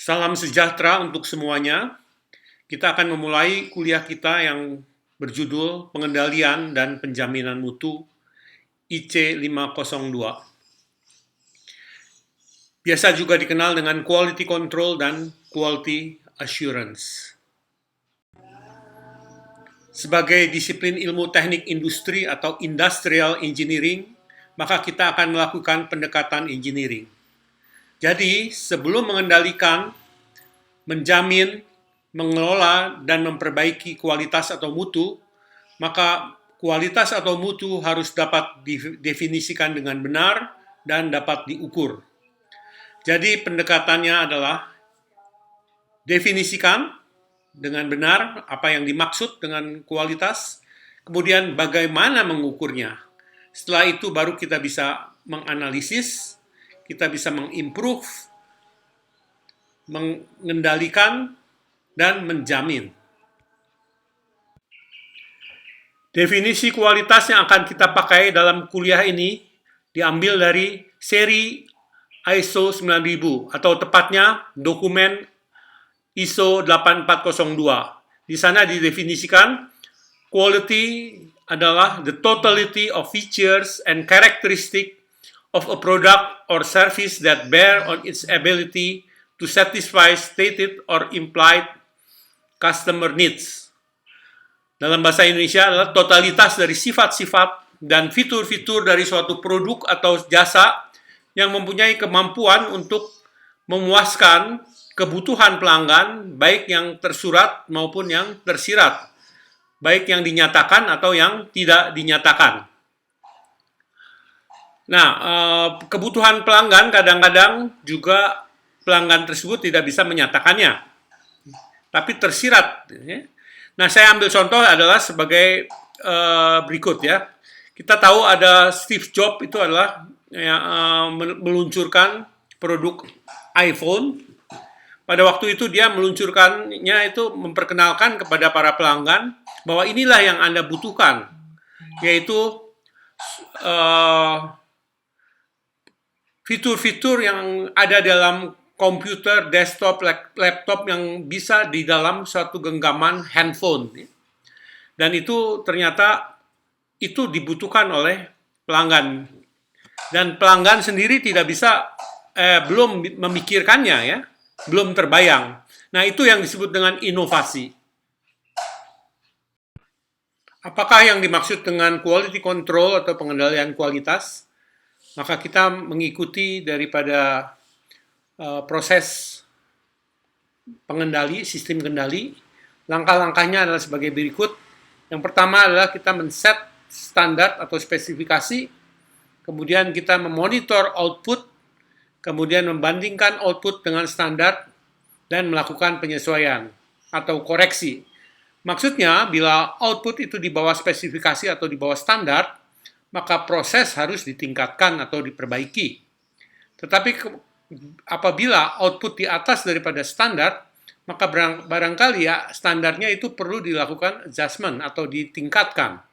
Salam sejahtera untuk semuanya. Kita akan memulai kuliah kita yang berjudul Pengendalian dan Penjaminan Mutu IC 502. Biasa juga dikenal dengan Quality Control dan Quality Assurance. Sebagai disiplin ilmu teknik industri atau Industrial Engineering, maka kita akan melakukan pendekatan engineering. Jadi, sebelum mengendalikan, menjamin, mengelola, dan memperbaiki kualitas atau mutu, maka kualitas atau mutu harus dapat didefinisikan dengan benar dan dapat diukur. Jadi, pendekatannya adalah definisikan dengan benar apa yang dimaksud dengan kualitas, kemudian bagaimana mengukurnya. Setelah itu baru kita bisa menganalisis, kita bisa mengimprove, mengendalikan, dan menjamin. Definisi kualitas yang akan kita pakai dalam kuliah ini diambil dari seri ISO 9000 atau tepatnya dokumen ISO 8402. Di sana didefinisikan quality adalah the totality of features and characteristic of a product or service that bear on its ability to satisfy stated or implied customer needs. Dalam bahasa Indonesia adalah totalitas dari sifat-sifat dan fitur-fitur dari suatu produk atau jasa yang mempunyai kemampuan untuk memuaskan kebutuhan pelanggan, baik yang tersurat maupun yang tersirat, baik yang dinyatakan atau yang tidak dinyatakan. Nah, kebutuhan pelanggan kadang-kadang juga pelanggan tersebut tidak bisa menyatakannya, tapi tersirat. Nah, saya ambil contoh adalah sebagai berikut ya. Kita tahu ada Steve Jobs itu adalah meluncurkan produk iPhone. Pada waktu itu dia meluncurkannya itu memperkenalkan kepada para pelanggan bahwa inilah yang Anda butuhkan, yaitu fitur-fitur yang ada dalam komputer, desktop, laptop yang bisa di dalam suatu genggaman handphone. Dan itu ternyata itu dibutuhkan oleh pelanggan. Dan pelanggan sendiri tidak bisa, belum memikirkannya ya, belum terbayang. Nah, itu yang disebut dengan inovasi. Apakah yang dimaksud dengan quality control atau pengendalian kualitas? Maka kita mengikuti daripada proses pengendali, sistem kendali. Langkah-langkahnya adalah sebagai berikut. Yang pertama adalah kita men-set standar atau spesifikasi, kemudian kita memonitor output, kemudian membandingkan output dengan standar, dan melakukan penyesuaian atau koreksi. Maksudnya, bila output itu di bawah spesifikasi atau di bawah standar, maka proses harus ditingkatkan atau diperbaiki. Tetapi apabila output di atas daripada standar, maka barangkali ya standarnya itu perlu dilakukan adjustment atau ditingkatkan.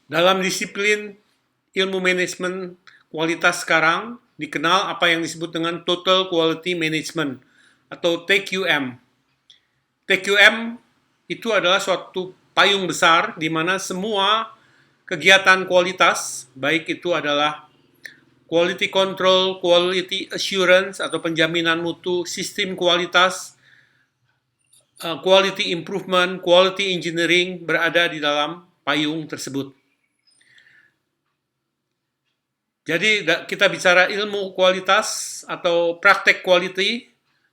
Dalam disiplin ilmu manajemen kualitas sekarang dikenal apa yang disebut dengan Total Quality Management atau TQM. TQM itu adalah suatu payung besar di mana semua kegiatan kualitas, baik itu adalah quality control, quality assurance atau penjaminan mutu, sistem kualitas, quality improvement, quality engineering berada di dalam payung tersebut. Jadi kita bicara ilmu kualitas atau praktek quality,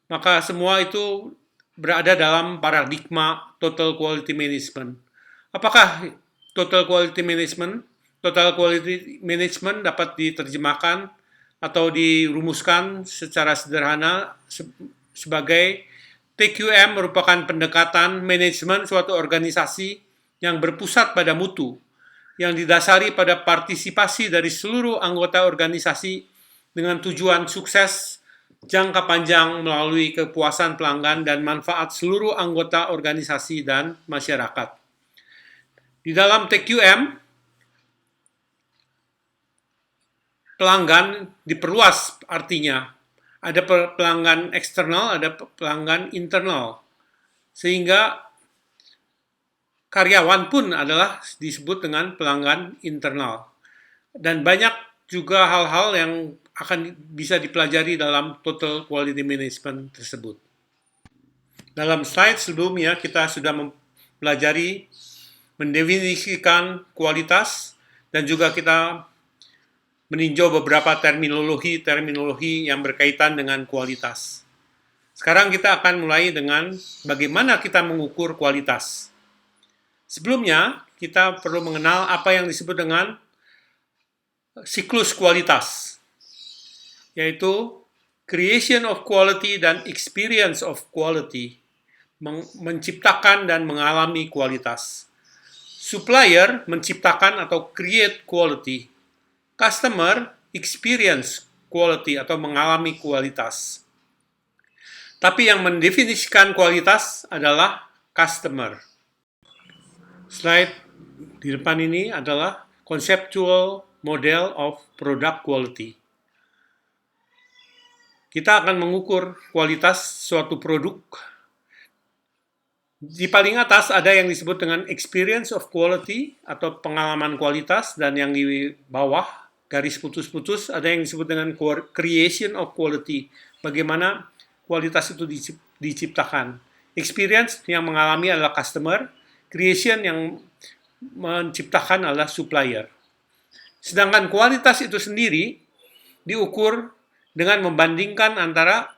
maka semua itu berada dalam paradigma total quality management. Apakah total quality management? Total quality management dapat diterjemahkan atau dirumuskan secara sederhana sebagai TQM merupakan pendekatan manajemen suatu organisasi yang berpusat pada mutu, yang didasari pada partisipasi dari seluruh anggota organisasi dengan tujuan sukses jangka panjang melalui kepuasan pelanggan dan manfaat seluruh anggota organisasi dan masyarakat. Di dalam TQM, pelanggan diperluas artinya. Ada pelanggan eksternal, ada pelanggan internal. Sehingga karyawan pun adalah disebut dengan pelanggan internal. Dan banyak juga hal-hal yang akan bisa dipelajari dalam total quality management tersebut. Dalam slide sebelumnya kita sudah mempelajari mendefinisikan kualitas dan juga kita meninjau beberapa terminologi yang berkaitan dengan kualitas. Sekarang kita akan mulai dengan bagaimana kita mengukur kualitas. Sebelumnya, kita perlu mengenal apa yang disebut dengan siklus kualitas, yaitu creation of quality dan experience of quality, menciptakan dan mengalami kualitas. Supplier menciptakan atau create quality, customer experience quality atau mengalami kualitas. Tapi yang mendefinisikan kualitas adalah customer. Slide di depan ini adalah conceptual model of product quality. Kita akan mengukur kualitas suatu produk. Di paling atas ada yang disebut dengan experience of quality atau pengalaman kualitas, dan yang di bawah garis putus-putus ada yang disebut dengan creation of quality, bagaimana kualitas itu diciptakan. Experience yang mengalami adalah customer, creation yang menciptakan adalah supplier. Sedangkan kualitas itu sendiri diukur dengan membandingkan antara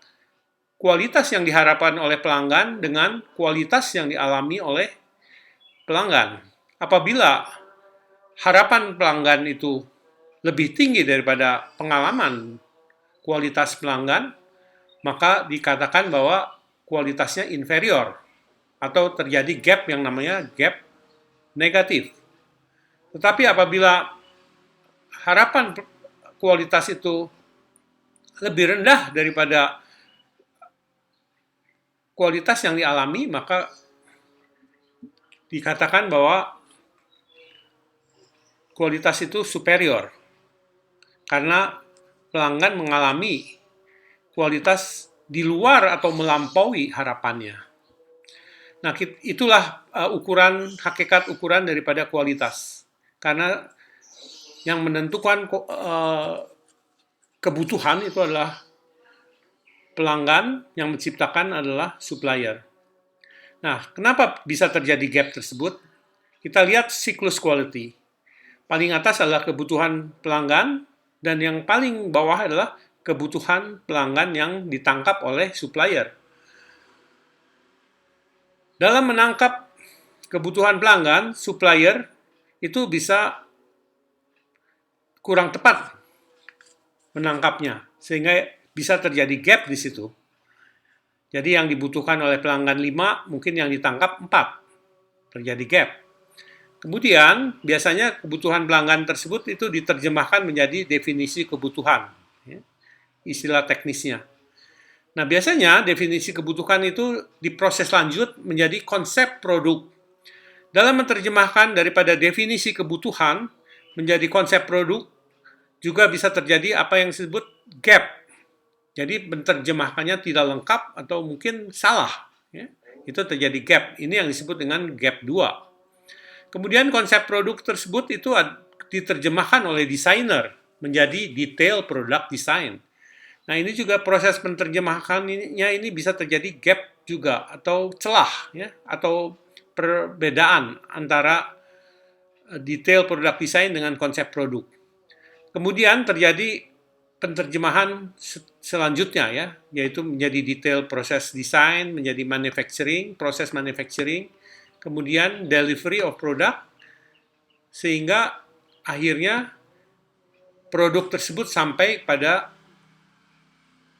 kualitas yang diharapkan oleh pelanggan dengan kualitas yang dialami oleh pelanggan. Apabila harapan pelanggan itu lebih tinggi daripada pengalaman kualitas pelanggan, maka dikatakan bahwa kualitasnya inferior atau terjadi gap yang namanya gap negatif. Tetapi apabila harapan kualitas itu lebih rendah daripada kualitas yang dialami, maka dikatakan bahwa kualitas itu superior karena pelanggan mengalami kualitas di luar atau melampaui harapannya. Nah, itulah hakikat ukuran daripada kualitas. Karena yang menentukan kebutuhan itu adalah pelanggan, yang menciptakan adalah supplier. Nah, kenapa bisa terjadi gap tersebut? Kita lihat siklus quality. Paling atas adalah kebutuhan pelanggan, dan yang paling bawah adalah kebutuhan pelanggan yang ditangkap oleh supplier. Dalam menangkap kebutuhan pelanggan, supplier itu bisa kurang tepat menangkapnya, sehingga bisa terjadi gap di situ. Jadi yang dibutuhkan oleh pelanggan 5, mungkin yang ditangkap 4. Terjadi gap. Kemudian, biasanya kebutuhan pelanggan tersebut itu diterjemahkan menjadi definisi kebutuhan. Istilah teknisnya. Nah, biasanya definisi kebutuhan itu diproses lanjut menjadi konsep produk. Dalam menerjemahkan daripada definisi kebutuhan menjadi konsep produk, juga bisa terjadi apa yang disebut gap. Jadi menerjemahkannya tidak lengkap atau mungkin salah. Ya. Itu terjadi gap. Ini yang disebut dengan gap 2. Kemudian konsep produk tersebut itu diterjemahkan oleh desainer menjadi detail product design. Nah, ini juga proses penerjemahannya ini bisa terjadi gap juga atau celah, ya, atau perbedaan antara detail product design dengan konsep produk. Kemudian terjadi penerjemahan selanjutnya, ya, yaitu menjadi detail proses design, menjadi manufacturing, proses manufacturing, kemudian delivery of product, sehingga akhirnya produk tersebut sampai pada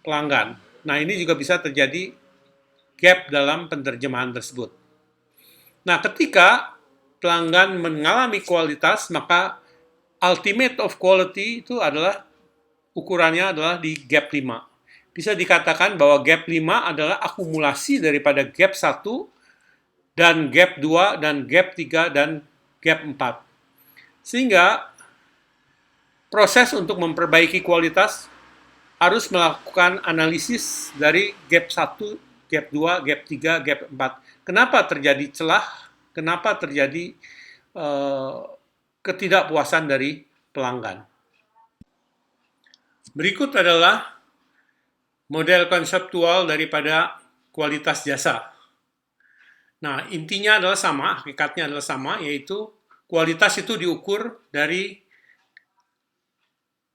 pelanggan. Nah, ini juga bisa terjadi gap dalam penerjemahan tersebut. Nah, ketika pelanggan mengalami kualitas, maka ultimate of quality itu adalah ukurannya adalah di gap 5. Bisa dikatakan bahwa gap 5 adalah akumulasi daripada gap 1 dan gap 2 dan gap 3 dan gap 4. Sehingga proses untuk memperbaiki kualitas harus melakukan analisis dari gap 1, gap 2, gap 3, gap 4. Kenapa terjadi celah? Kenapa terjadi ketidakpuasan dari pelanggan? Berikut adalah model konseptual daripada kualitas jasa. Nah, intinya adalah sama, hakikatnya adalah sama, yaitu kualitas itu diukur dari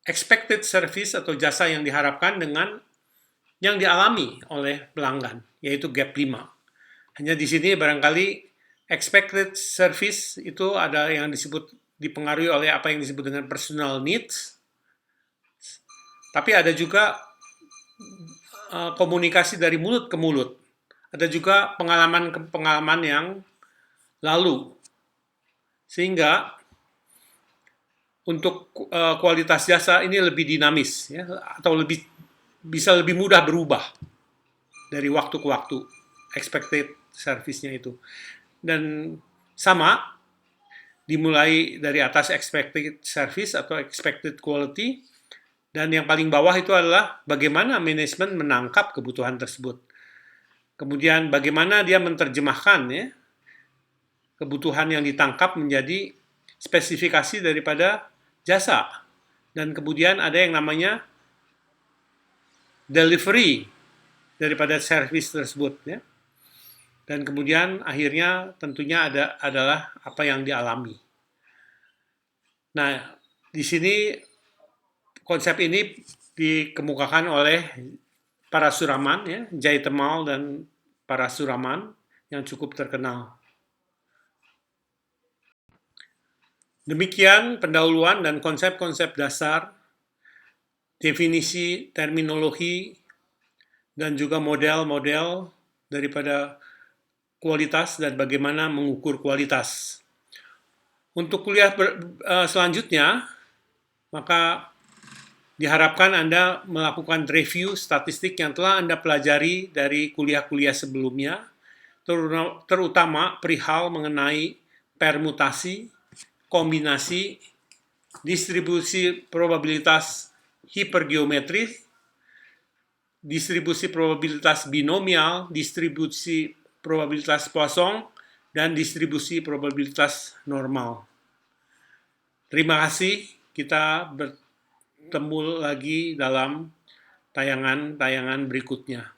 expected service atau jasa yang diharapkan dengan yang dialami oleh pelanggan, yaitu gap 5. Hanya di sini barangkali expected service itu ada yang disebut dipengaruhi oleh apa yang disebut dengan personal needs, tapi ada juga komunikasi dari mulut ke mulut. Ada juga pengalaman-pengalaman yang lalu. Sehingga untuk kualitas jasa ini lebih dinamis, ya, atau bisa lebih mudah berubah dari waktu ke waktu, expected service-nya itu. Dan sama, dimulai dari atas expected service atau expected quality, dan yang paling bawah itu adalah bagaimana manajemen menangkap kebutuhan tersebut. Kemudian bagaimana dia menerjemahkan ya, kebutuhan yang ditangkap menjadi spesifikasi daripada jasa. Dan kemudian ada yang namanya delivery daripada service tersebut. Ya. Dan kemudian akhirnya tentunya adalah apa yang dialami. Nah, di sini konsep ini dikemukakan oleh Parasuraman, ya, Jayatamal dan Parasuraman yang cukup terkenal. Demikian pendahuluan dan konsep-konsep dasar, definisi, terminologi, dan juga model-model daripada kualitas dan bagaimana mengukur kualitas. Untuk kuliah selanjutnya, maka diharapkan Anda melakukan review statistik yang telah Anda pelajari dari kuliah-kuliah sebelumnya, terutama perihal mengenai permutasi, kombinasi, distribusi probabilitas hipergeometris, distribusi probabilitas binomial, distribusi probabilitas Poisson, dan distribusi probabilitas normal. Terima kasih, kita bertemu lagi dalam tayangan-tayangan berikutnya.